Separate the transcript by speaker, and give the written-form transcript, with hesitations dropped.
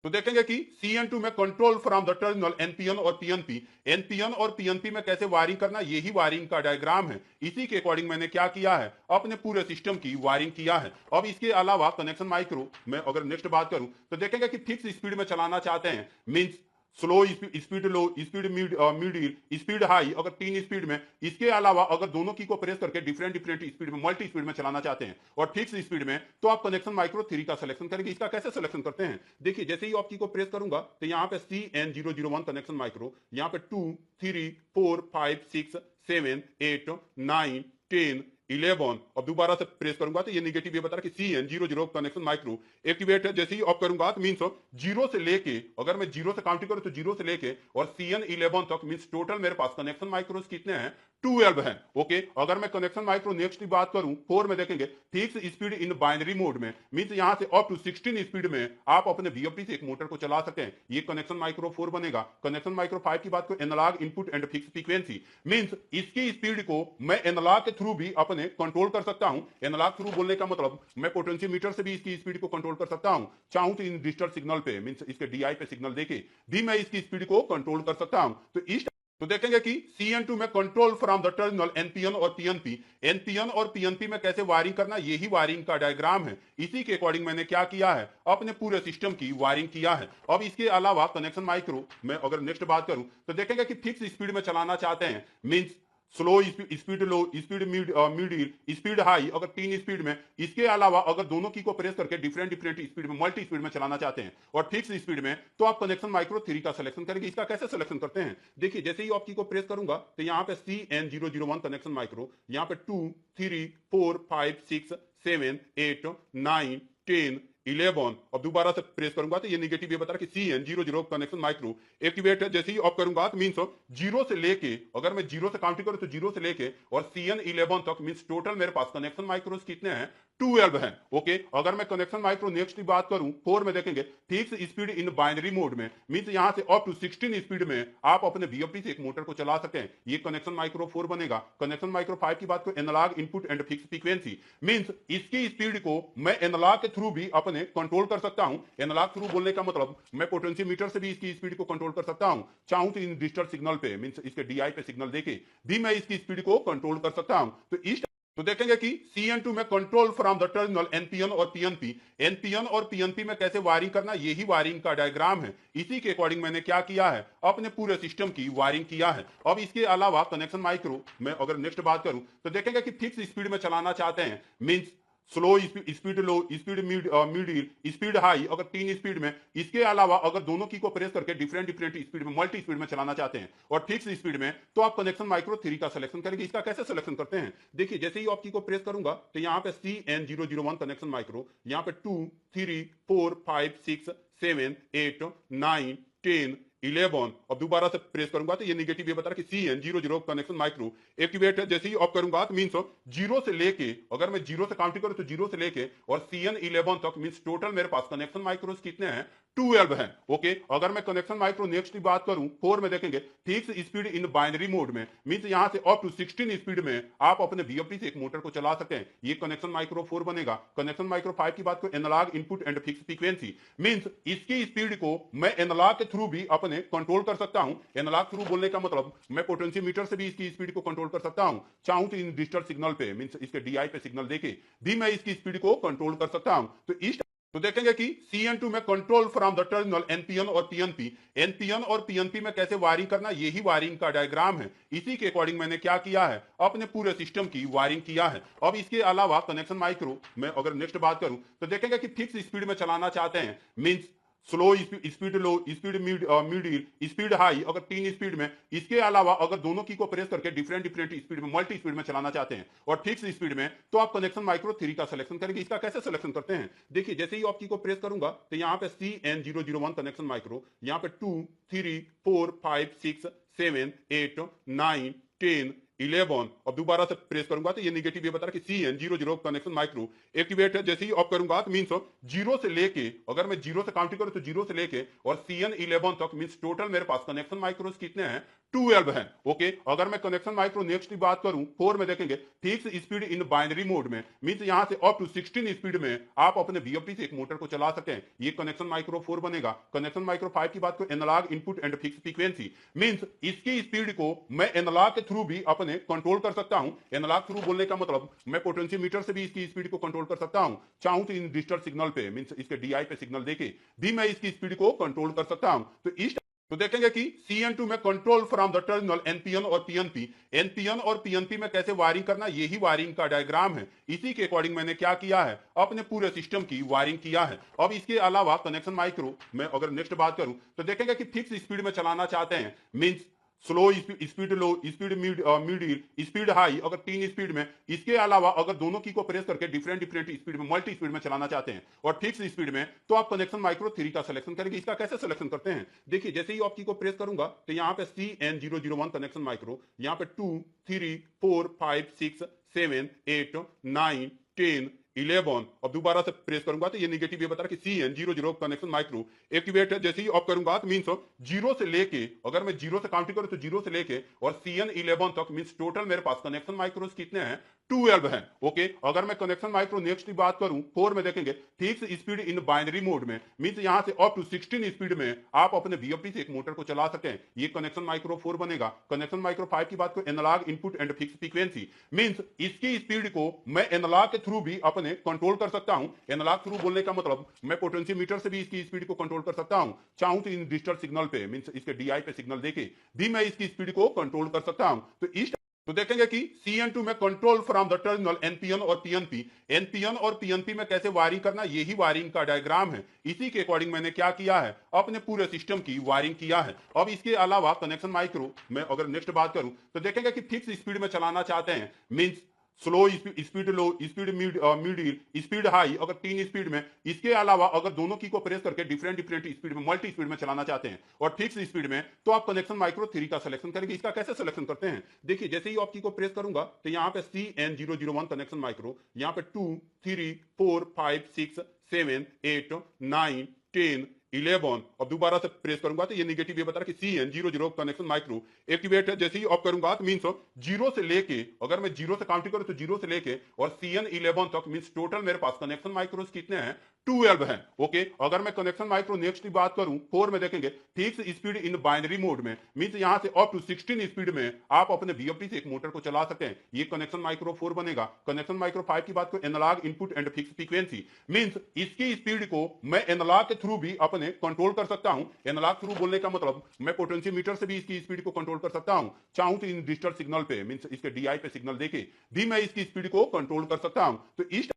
Speaker 1: तो देखेंगे कि CN2 में control from the terminal NPN और पीएनपी, एनपीएन और पीएनपी में कैसे वायरिंग करना, यही वायरिंग का डायग्राम है। इसी के अकॉर्डिंग मैंने क्या किया है, अपने पूरे सिस्टम की वायरिंग किया है। अब इसके अलावा कनेक्शन माइक्रो में अगर नेक्स्ट बात करूं तो देखेंगे कि फिक्स स्पीड में चलाना चाहते हैं, मींस स्लो स्पीड, लो स्पीड, मिडिल स्पीड, हाई, अगर तीन स्पीड में। इसके अलावा अगर दोनों की को प्रेस करके डिफरेंट डिफरेंट स्पीड में, मल्टी स्पीड में चलाना चाहते हैं और फिक्स स्पीड में, तो आप कनेक्शन माइक्रो 3 का सिलेक्शन करेंगे। इसका कैसे सिलेक्शन करते हैं, देखिए जैसे ही आप की को प्रेस करूंगा तो यहाँ पे CN001 कनेक्शन माइक्रो, यहाँ पे 2 3 4 5 6 7 8 9 10 11, अब दोबारा से प्रेस करूंगा तो ये निगेटिव ये बता रहा है कि CN00 कनेक्शन माइक्रो एक्टिवेट है। जैसे ही ऑफ करूंगा तो मींस जीरो से लेके, अगर मैं जीरो से काउंटिंग करूं तो जीरो से लेके और CN11 तक, मींस टोटल मेरे पास कनेक्शन माइक्रोस कितने हैं, 12 है। ओके, अगर मैं कनेक्शन माइक्रो नेक्स्ट की बात करूं 4 में देखेंगे fix speed in binary mode में, मींस यहां से अप टू 16 स्पीड में आप अपने VFD से एक मोटर को चला सकते हैं। ये कनेक्शन माइक्रो 4 बनेगा। कनेक्शन माइक्रो 5 की बात करूं, analogue input and fix frequency, means इसकी स्पीड को मैं एनालॉग के थ्रू भी अपने कंट्रोल कर सकता हूं। एनालॉग थ्रू बोलने का मतलब मैं पोटेंशियोमीटर से भी इसकी स्पीड को कंट्रोल कर सकता हूं। चाहूं तो इन डिजिटल सिग्नल पे, मींस इसके DI पे सिग्नल देके भी मैं इसकी स्पीड को कंट्रोल कर सकता हूं। तो देखेंगे कि CN2 में control from the terminal NPN और पीएनपी, एनपीएन और पीएनपी में कैसे वायरिंग करना, यही वायरिंग का डायग्राम है। इसी के अकॉर्डिंग मैंने क्या किया है, अपने पूरे सिस्टम की वायरिंग किया है। अब इसके अलावा कनेक्शन माइक्रो में अगर नेक्स्ट बात करूं तो देखेंगे कि फिक्स स्पीड में चलाना चाहते हैं, मींस स्लो स्पीड, लो स्पीड, मिडिल स्पीड, हाई, अगर तीन स्पीड में। इसके अलावा अगर दोनों की को प्रेस करके डिफरेंट डिफरेंट स्पीड में, मल्टी स्पीड में चलाना चाहते हैं और फिक्स स्पीड में, तो आप कनेक्शन माइक्रो 3 का सिलेक्शन करेंगे। इसका कैसे सिलेक्शन करते हैं, देखिए जैसे ही आप की को प्रेस करूंगा तो यहाँ पे CN001 कनेक्शन माइक्रो, यहाँ पे 2 3 4 5 6 7 8 9 10 11, अब दोबारा से प्रेस करूंगा तो ये निगेटिव ये बता रहा है कि CN00 कनेक्शन माइक्रो एक्टिवेट है। जैसे ही ऑफ करूंगा तो मींस जीरो से लेके, अगर मैं जीरो से काउंटिंग करूं तो जीरो से लेके और CN11 तक, मींस टोटल मेरे पास कनेक्शन माइक्रोस कितने हैं, 12 है। ओके, अगर मैं कनेक्शन माइक्रो नेक्स्ट की बात करूं 4 में देखेंगे fix speed in binary mode में, मींस यहां से अप टू 16 स्पीड में आप अपने VFD से एक मोटर को चला सकते हैं। ये कनेक्शन माइक्रो 4 बनेगा। कनेक्शन माइक्रो 5 की बात करूं, analogue input and fix frequency, means इसकी स्पीड को मैं एनालॉग के थ्रू भी अपने कंट्रोल कर सकता हूं। एनालॉग थ्रू बोलने का मतलब मैं पोटेंशियोमीटर से भी इसकी स्पीड को कंट्रोल कर सकता हूं। चाहूं तो इन डिजिटल सिग्नल पे, मींस इसके DI पे सिग्नल देके भी मैं इसकी स्पीड को कंट्रोल कर सकता हूं। तो देखेंगे कि CN2 में control from the terminal NPN और पीएनपी, एनपीएन और पीएनपी में कैसे वायरिंग करना, यही वायरिंग का डायग्राम है। इसी के अकॉर्डिंग मैंने क्या किया है, अपने पूरे सिस्टम की वायरिंग किया है। अब इसके अलावा कनेक्शन माइक्रो में अगर नेक्स्ट बात करूं तो देखेंगे कि फिक्स स्पीड में चलाना चाहते हैं, मींस स्लो स्पीड, लो स्पीड, मिडिल स्पीड, हाई, अगर तीन स्पीड में। इसके अलावा अगर दोनों की को प्रेस करके डिफरेंट डिफरेंट स्पीड में, मल्टी स्पीड में चलाना चाहते हैं और फिक्स स्पीड में, तो आप कनेक्शन माइक्रो 3 का सिलेक्शन करेंगे। इसका कैसे सिलेक्शन करते हैं, देखिए जैसे ही आप की को प्रेस करूंगा तो यहाँ पे CN001 कनेक्शन माइक्रो, यहाँ पे 2 3 4 5 6 7 8 9 10 11, अब दोबारा से प्रेस करूंगा तो ये निगेटिव ये बता रहा है कि CN00 कनेक्शन माइक्रो एक्टिवेट है। जैसे ही ऑफ करूंगा तो मींस जीरो से लेके, अगर मैं जीरो से काउंटिंग करूं तो जीरो से लेके और CN11 तक, मींस टोटल मेरे पास कनेक्शन माइक्रोस कितने हैं, 12 है। ओके, अगर मैं कनेक्शन माइक्रो नेक्स्ट की बात करूं 4 में देखेंगे fix speed in binary mode में, मींस यहां से अप टू 16 स्पीड में आप अपने VFD से एक मोटर को चला सकते हैं। ये कनेक्शन माइक्रो 4 बनेगा। कनेक्शन माइक्रो 5 की बात करूं, analogue input and fix frequency, means इसकी स्पीड को मैं एनालॉग के थ्रू भी अपने कंट्रोल कर सकता हूं। एनालॉग थ्रू बोलने का मतलब मैं पोटेंशियोमीटर से भी इसकी स्पीड को कंट्रोल कर सकता हूं। चाहूं तो इन डिजिटल सिग्नल पे, मींस इसके DI पे सिग्नल देके भी मैं इसकी स्पीड को कंट्रोल कर सकता हूं। तो देखेंगे कि CN2 में control from the terminal NPN और पीएनपी, एनपीएन और पीएनपी में कैसे वायरिंग करना, यही वायरिंग का डायग्राम है। इसी के अकॉर्डिंग मैंने क्या किया है, अपने पूरे सिस्टम की वायरिंग किया है। अब इसके अलावा कनेक्शन माइक्रो में अगर नेक्स्ट बात करूं तो देखेंगे कि फिक्स स्पीड में चलाना चाहते हैं, मींस स्लो स्पीड, लो स्पीड, मिडिल स्पीड, हाई, अगर तीन स्पीड में। इसके अलावा अगर दोनों की को प्रेस करके डिफरेंट डिफरेंट स्पीड में, मल्टी स्पीड में चलाना चाहते हैं और फिक्स स्पीड में, तो आप कनेक्शन माइक्रो 3 का सिलेक्शन करेंगे। इसका कैसे सिलेक्शन करते हैं, देखिए जैसे ही आप की को प्रेस करूंगा तो यहाँ पे CN001 कनेक्शन माइक्रो, यहाँ पे 2 3 4 5 6 7 8 9 10 11, अब दोबारा से प्रेस करूंगा तो ये निगेटिव ये बता रहा है कि CN00 कनेक्शन माइक्रो एक्टिवेट है। जैसे ही ऑफ करूंगा तो मींस जीरो से लेके, अगर मैं जीरो से काउंटिंग करूं तो जीरो से लेके और CN11 तक, मींस टोटल मेरे पास कनेक्शन माइक्रोस कितने हैं, 12 है। ओके, अगर मैं कनेक्शन माइक्रो नेक्स्ट की बात करूं 4 में देखेंगे fix speed in binary mode में, मींस यहां से अप टू 16 स्पीड में आप अपने वीएफडी से एक मोटर को चला सकते हैं। ये कनेक्शन माइक्रो 4 बनेगा। कनेक्शन माइक्रो 5 की बात करूं analogue input and fix frequency, means इसकी स्पीड को मैं एनालॉग के थ्रू भी अपने कंट्रोल कर सकता हूं। एनालॉग थ्रू बोलने का मतलब मैं पोटेंशियोमीटर से भी इसकी स्पीड को कंट्रोल कर सकता हूं। चाहूं तो इन डिजिटल सिग्नल पे मींस इसके डीआई पे सिग्नल देके भी मैं इसकी स्पीड को कंट्रोल कर सकता हूं। तो देखेंगे कि CN2 में control from the terminal NPN और PNP, NPN और PNP में कैसे वायरिंग करना, यही वायरिंग का डायग्राम है। इसी के अकॉर्डिंग मैंने क्या किया है, अपने पूरे सिस्टम की वायरिंग किया है। अब इसके अलावा कनेक्शन माइक्रो में अगर नेक्स्ट बात करूं तो देखेंगे कि फिक्स स्पीड में चलाना चाहते हैं, मींस स्लो स्पीड, लो स्पीड, मिडिल स्पीड, हाई, अगर 3 स्पीड में। इसके अलावा अगर दोनों की को प्रेस करके डिफरेंट डिफरेंट स्पीड में, मल्टी स्पीड में चलाना चाहते हैं और फिक्स स्पीड में, तो आप कनेक्शन माइक्रो 3 का सिलेक्शन करेंगे। इसका कैसे सिलेक्शन करते हैं, देखिए जैसे ही आपकी को प्रेस करूंगा तो यहाँ पे CN001 कनेक्शन माइक्रो, यहाँ पे 2 3 4 5 6 7 8 9 10 11, अब दोबारा से प्रेस करूंगा तो ये निगेटिव ये बता रहा है कि CN00 कनेक्शन माइक्रो एक्टिवेट है। जैसे ही ऑफ करूंगा तो मींस जीरो से लेके, अगर मैं जीरो से काउंटिंग करूं तो जीरो से लेके और CN11 तक, मींस टोटल मेरे पास कनेक्शन माइक्रोस कितने हैं, 12 है। ओके, अगर मैं कनेक्शन माइक्रो नेक्स्ट की बात करूं 4 में देखेंगे fix speed in binary mode में, मींस यहां से अप टू 16 स्पीड में आप अपने वीएफडी से एक मोटर को चला सकते हैं। ये कनेक्शन माइक्रो 4 बनेगा। कनेक्शन माइक्रो 5 की बात करूं analogue input and fix frequency, means इसकी स्पीड को मैं एनालॉग के थ्रू भी अपने कंट्रोल कर सकता हूं। एनालॉग थ्रू बोलने का मतलब मैं पोटेंशियोमीटर से भी इसकी स्पीड को कंट्रोल कर सकता हूं। चाहूं तो इन डिजिटल सिग्नल पे मींस इसके डीआई पे सिग्नल देके भी मैं इसकी स्पीड को कंट्रोल कर सकता हूं। तो देखेंगे कि CN2 में control from the terminal NPN और PNP, NPN और PNP में कैसे वायरिंग करना, यही वायरिंग का डायग्राम है। इसी के अकॉर्डिंग मैंने क्या किया है, अपने पूरे सिस्टम की वायरिंग किया है। अब इसके अलावा कनेक्शन माइक्रो में अगर नेक्स्ट बात करूं तो देखेंगे कि फिक्स स्पीड में चलाना चाहते हैं, मींस स्लो स्पीड, लो स्पीड, मिडिल स्पीड, हाई, अगर 3 स्पीड में। इसके अलावा अगर दोनों की को प्रेस करके डिफरेंट डिफरेंट स्पीड में, मल्टी स्पीड में चलाना चाहते हैं और फिक्स स्पीड में, तो आप कनेक्शन माइक्रो 3 का सिलेक्शन करेंगे। इसका कैसे सिलेक्शन करते हैं, देखिए जैसे ही आप की को प्रेस करूंगा तो यहाँ पे CN001 कनेक्शन माइक्रो, यहाँ पे 2 3 4 5 6 7 8 9 10 11, अब दोबारा से प्रेस करूंगा तो ये निगेटिव ये बता रहा है कि CN00 कनेक्शन माइक्रो एक्टिवेट है। जैसे ही ऑफ करूंगा तो मींस जीरो से लेके, अगर मैं जीरो से काउंटिंग करूं तो जीरो से लेके और CN11 तक, मींस टोटल मेरे पास कनेक्शन माइक्रोस कितने हैं, 12 है। ओके, अगर मैं कनेक्शन माइक्रो नेक्स्ट की बात करूं 4 में देखेंगे fix speed in binary mode में, मींस यहां से अप टू 16 स्पीड में आप अपने वीएफडी से एक मोटर को चला सकते हैं। ये कनेक्शन माइक्रो 4 बनेगा। कनेक्शन माइक्रो 5 की बात करूं analogue input and fix frequency, means इसकी स्पीड को मैं एनालॉग के थ्रू भी अपने कंट्रोल कर सकता हूं। एनालॉग थ्रू बोलने का मतलब मैं पोटेंशियोमीटर से भी इसकी स्पीड को कंट्रोल कर सकता हूं। चाहूं तो इन डिजिटल सिग्नल पे मींस इसके डीआई पे सिग्नल देके भी मैं इसकी स्पीड को कंट्रोल कर सकता हूं। तो इस